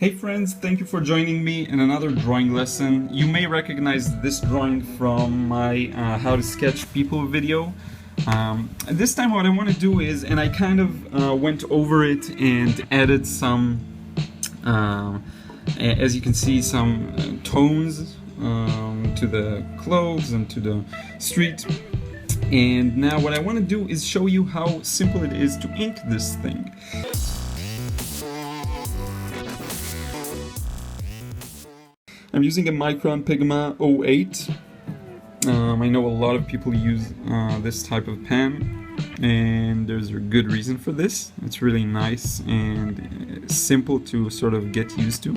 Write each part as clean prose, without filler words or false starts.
Hey friends, thank you for joining me in another drawing lesson. You may recognize this drawing from my How to Sketch People video. This time what I want to do is, and I kind of went over it and added some, as you can see, some tones to the clothes and to the street. And now what I want to do is show you how simple it is to ink this thing. I'm using a Micron Pigma 08. I know a lot of people use this type of pen, and there's a good reason for this. It's really nice and simple to sort of get used to.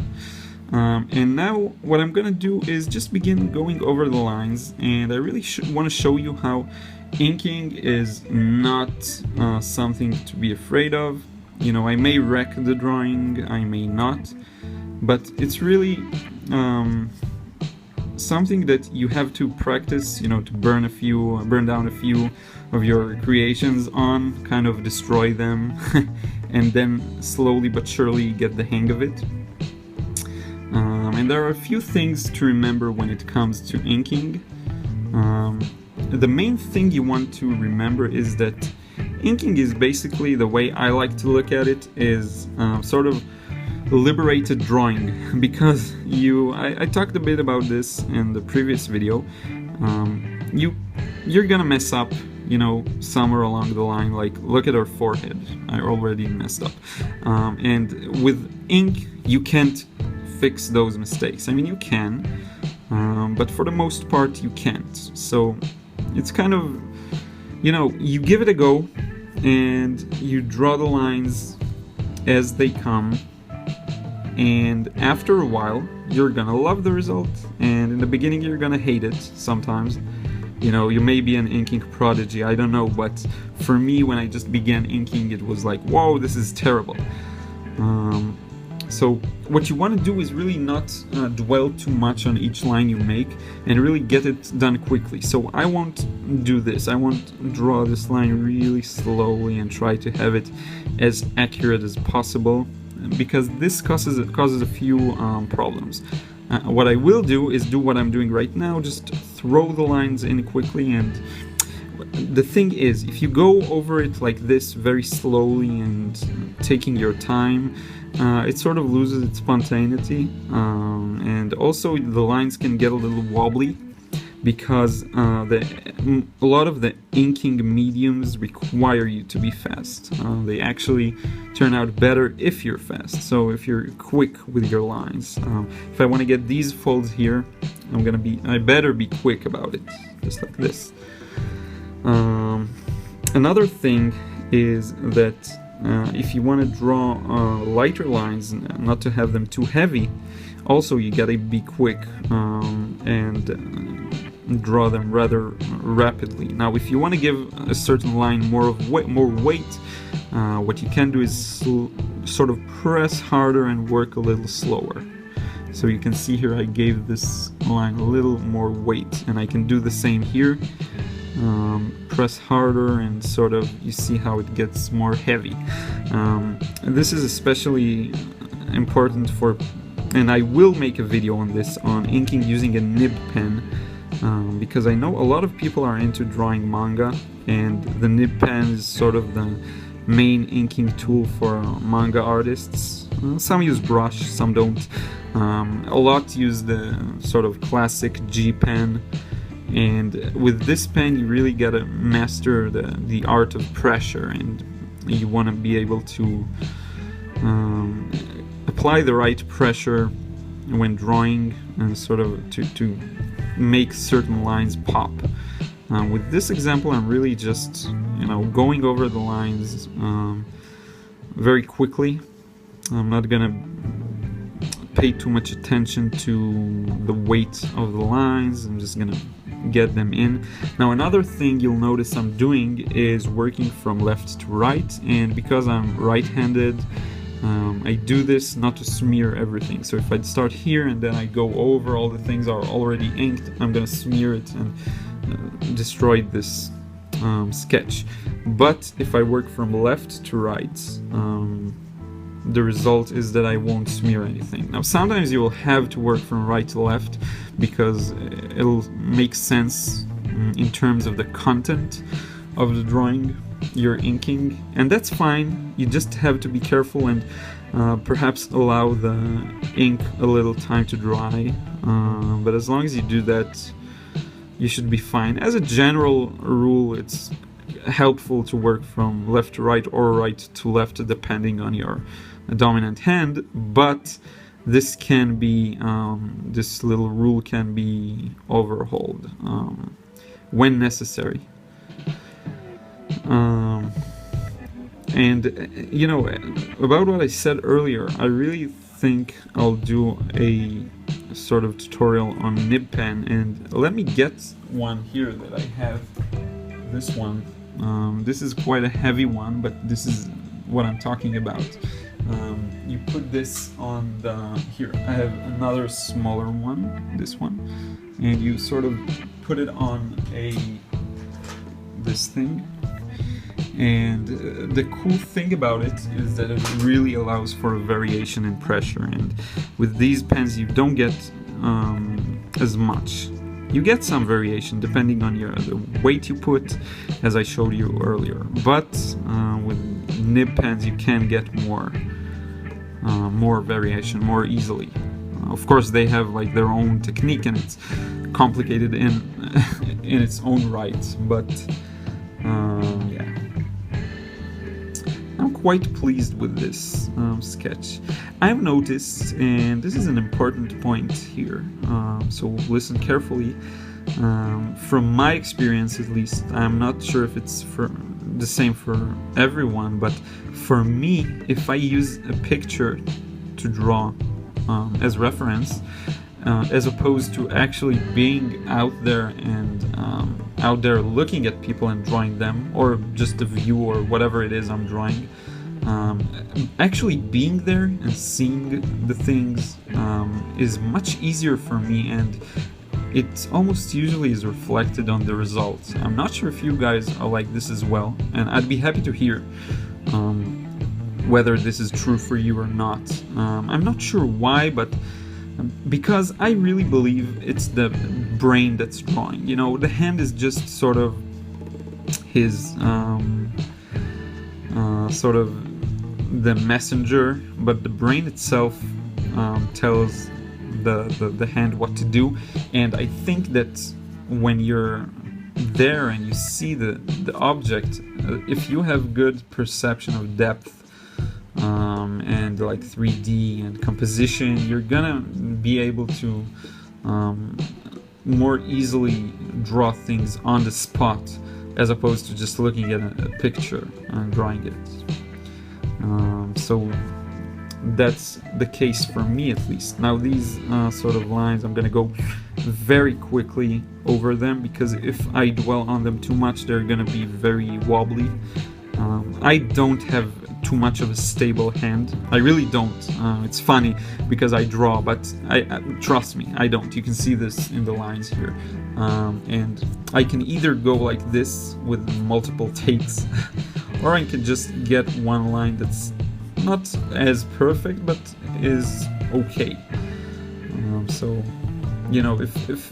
And now what I'm gonna do is just begin going over the lines, and I really want to show you how inking is not something to be afraid of. You know, I may wreck the drawing, I may not, but it's really something that you have to practice, you know, to burn down a few of your creations on, kind of destroy them, and then slowly but surely get the hang of it. And there are a few things to remember when it comes to inking. The main thing you want to remember is that inking is basically, the way I like to look at it, is sort of liberated drawing, because I talked a bit about this in the previous video. You're gonna mess up, you know, somewhere along the line. Like, look at her forehead, I already messed up. And with ink you can't fix those mistakes. I mean, you can, but for the most part you can't. So it's kind of, you know, you give it a go and you draw the lines as they come, and after a while you're gonna love the result, and in the beginning you're gonna hate it sometimes. You know, you may be an inking prodigy, I don't know, but for me, when I just began inking, it was like, whoa, this is terrible. So what you want to do is really not dwell too much on each line you make, and really get it done quickly. So I won't do this. I won't draw this line really slowly and try to have it as accurate as possible, because this causes a few problems. What I will do is do what I'm doing right now, just throw the lines in quickly. And the thing is, if you go over it like this very slowly and taking your time, it sort of loses its spontaneity, and also the lines can get a little wobbly, because a lot of the inking mediums require you to be fast. They actually turn out better if you're fast, so if you're quick with your lines. If I want to get these folds here, I better be quick about it, just like this. Another thing is that if you want to draw lighter lines, not to have them too heavy, also you gotta be quick and draw them rather rapidly. Now, if you want to give a certain line more weight, what you can do is sort of press harder and work a little slower. So you can see here I gave this line a little more weight, and I can do the same here. Press harder, and sort of, you see how it gets more heavy. This is especially important for, and I will make a video on this, on inking using a nib pen, because I know a lot of people are into drawing manga, and the nib pen is sort of the main inking tool for manga artists. Some use brush, some don't. A lot use the sort of classic G pen. And with this pen you really gotta master the art of pressure, and you want to be able to apply the right pressure when drawing, and sort of to make certain lines pop. With this example I'm really just, you know, going over the lines very quickly. I'm not gonna pay too much attention to the weight of the lines. I'm just gonna get them in. Now, another thing you'll notice I'm doing is working from left to right, and because I'm right-handed, I do this not to smear everything. So if I start here and then I go over all the things are already inked, I'm gonna smear it and destroy this sketch. But if I work from left to right, the result is that I won't smear anything. Now sometimes you will have to work from right to left because it'll make sense in terms of the content of the drawing you're inking, and that's fine. You just have to be careful and perhaps allow the ink a little time to dry, but as long as you do that, you should be fine. As a general rule, it's helpful to work from left to right or right to left depending on your dominant hand, but this can be this little rule can be overhauled when necessary. And you know, about what I said earlier, I really think I'll do a sort of tutorial on nib pen, and let me get one here that I have. This one, this is quite a heavy one, but this is what I'm talking about. You put this on the, here I have another smaller one, this one, and you sort of put it on this thing. And the cool thing about it is that it really allows for a variation in pressure, and with these pens you don't get as much. You get some variation depending on the weight you put, as I showed you earlier, but with nib pens you can get more variation more easily. Of course they have like their own technique and it's complicated in its own right, but yeah. I'm quite pleased with this sketch. I've noticed, and this is an important point here, so listen carefully. From my experience at least, I'm not sure if it's the same for everyone, but for me, if I use a picture to draw as reference, as opposed to actually being out there and out there looking at people and drawing them, or just the view or whatever it is I'm drawing, actually being there and seeing the things is much easier for me, and it almost usually is reflected on the results. I'm not sure if you guys are like this as well, and I'd be happy to hear whether this is true for you or not. I'm not sure why, but because I really believe it's the brain that's drawing. You know, the hand is just sort of his sort of the messenger, but the brain itself tells the hand what to do. And I think that when you're there and you see the object, if you have good perception of depth and like 3D and composition, you're gonna be able to more easily draw things on the spot as opposed to just looking at a picture and drawing it. So that's the case for me at least. Now these sort of lines, I'm gonna go very quickly over them because if I dwell on them too much, they're gonna be very wobbly. I don't have too much of a stable hand. I really don't. It's funny because I draw, but trust me, I don't. You can see this in the lines here. And I can either go like this with multiple takes, or I can just get one line that's not as perfect, but is okay. So, you know, if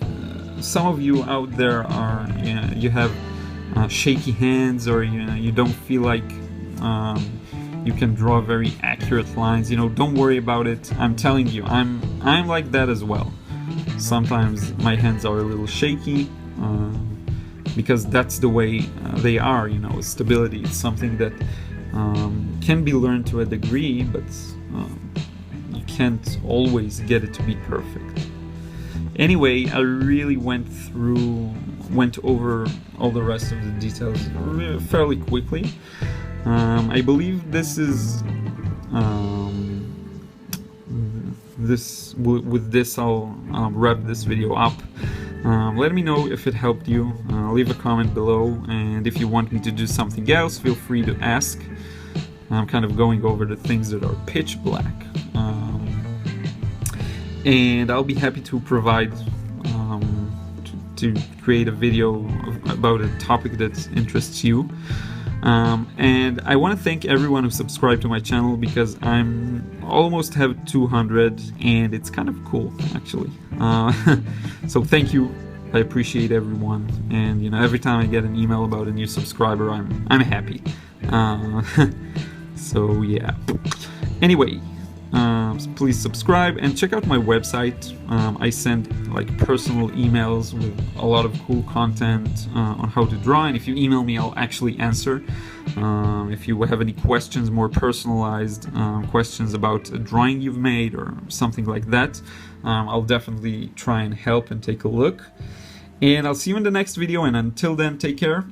some of you out there are, you have shaky hands, or you don't feel like you can draw very accurate lines, don't worry about it. I'm telling you, I'm like that as well. Sometimes my hands are a little shaky because that's the way they are. Stability is something that can be learned to a degree, but you can't always get it to be perfect. Anyway, I really went over all the rest of the details fairly quickly. I believe this is with this I'll wrap this video up. Let me know if it helped you. Leave a comment below, and if you want me to do something else, feel free to ask. I'm kind of going over the things that are pitch black, and I'll be happy to provide to create a video about a topic that interests you. And I want to thank everyone who subscribed to my channel, because I'm almost have 200, and it's kind of cool, actually. So thank you. I appreciate everyone, and you know, every time I get an email about a new subscriber, I'm happy. So yeah. Anyway, please subscribe and check out my website. I send like personal emails with a lot of cool content on how to draw, and if you email me, I'll actually answer. If you have any questions, more personalized questions about a drawing you've made or something like that, I'll definitely try and help and take a look. And I'll see you in the next video, and until then, take care.